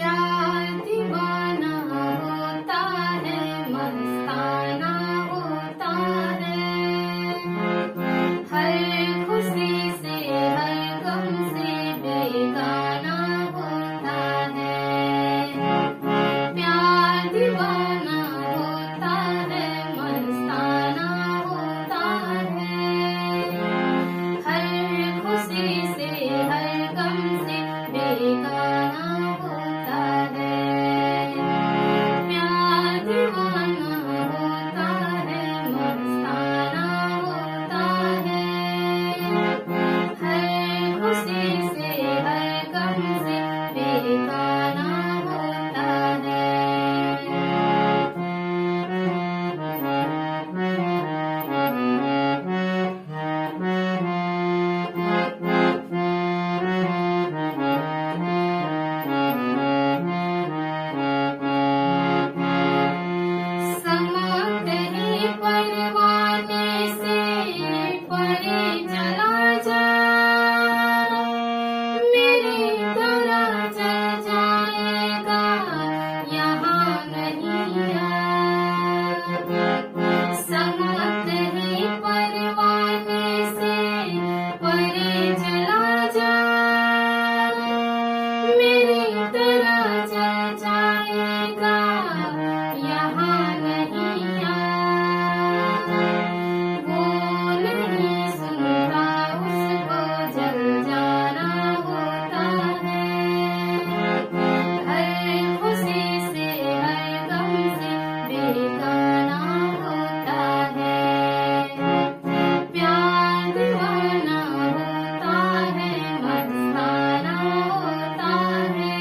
प्यार दीवाना होता है, मस्ताना होता है। हर खुशी से हर गम से बेगाना होता है। प्यार दीवाना होता है, मस्ताना होता है। हर खुशी से हर गम से बेगाना होता है। प्यार दीवाना होता है, मस्ताना होता है। हर खुशी से हर गम से बेगाना होता है। समाते ही परवाने से परे चला जा, मेरी तरह चल जाएगा यहाँ नहीं आ। समाते ही परवाने से परे चला जा, मेरी तरह चल जाएगा यहाँ नहीं आ। वो नहीं सुनता, उसको जल जाना होता है। हर खुशी से हर गम से बेगाना होता है। प्यार दीवाना होता है, मस्ताना होता है।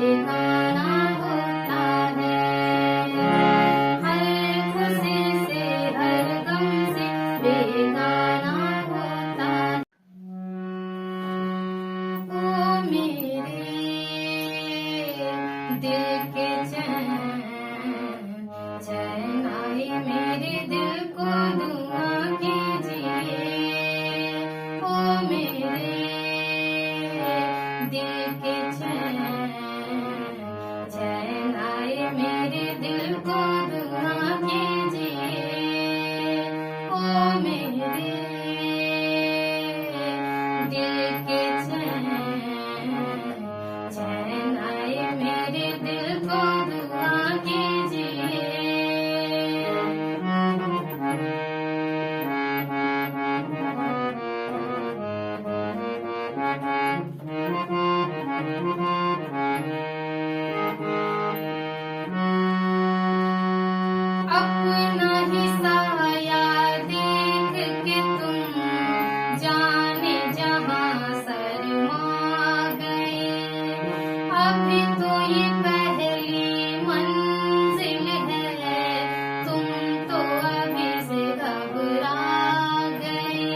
बेगाना होता है। हर खुशी से हर गम से बेगाना होता है। ओ मेरे दिल के चैन, चैन आए मेरे दिल को दुआ कीजिए। ओ मेरे दिल के चैन, चैन आए मेरे दिल को दुआ कीजिए। ओ मेरे दिल के चैन, चैन आए मेरे दिल को दुआ कीजिए। अपना ही साया देख के तुम जाने जहां शर्मा गए। अभी तो ये पहली मंजिल है, तुम तो अभी से घबरा गए।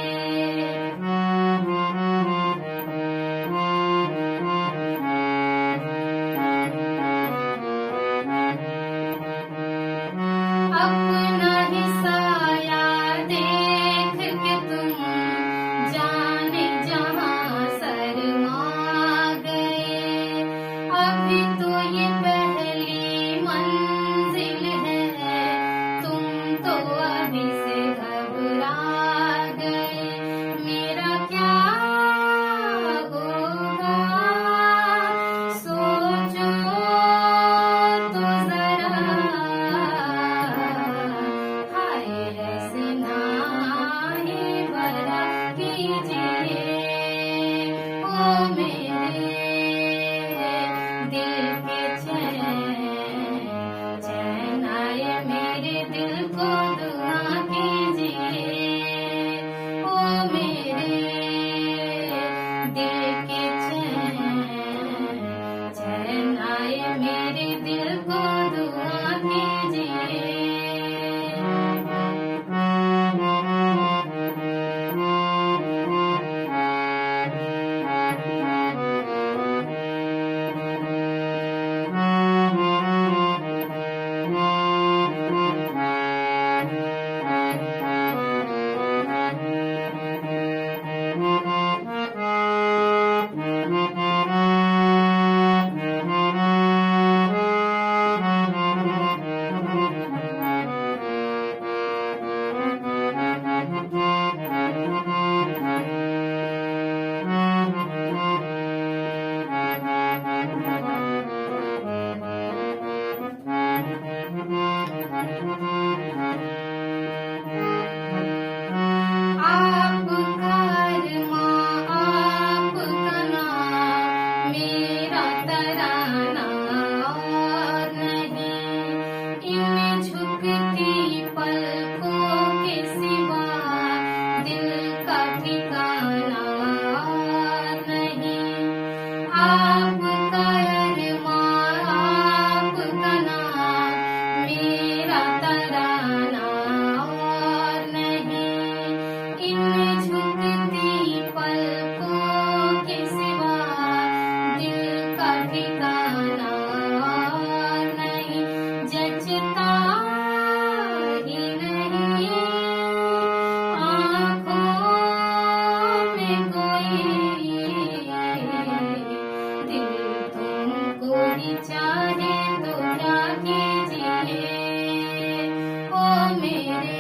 अपना ही साया देख के तुम जाने जहां शर्मा गए। अभी तो ये पहली मंजिल है, तुम तो अभी से घबरा गए। मेरा क्या होगा सोचो तो जरा, हाय ऐसे नाहे भरा कीजिए। ओ मेरे दिल के चैन, चैन आए मेरे दिल को दुआ कीजिए। ओ मेरे दिल के चैन, चैन आए मेरे दिल को दुआ कीजिए। आपका अरमां, आपका नाम, मेरा तराना और नहीं। इन झुकती पलकों के सिवा दिल का ठिकाना और नहीं। आपका अरमां, आपका नाम, मेरा तराना और नहीं। इन झुकती पलकों के सिवा दिल का ठिकाना और नहीं। जचता ही नहीं आँखों में कोई, दिल तुमको ही चाहे तो क्या कीजिए। ओ मेरे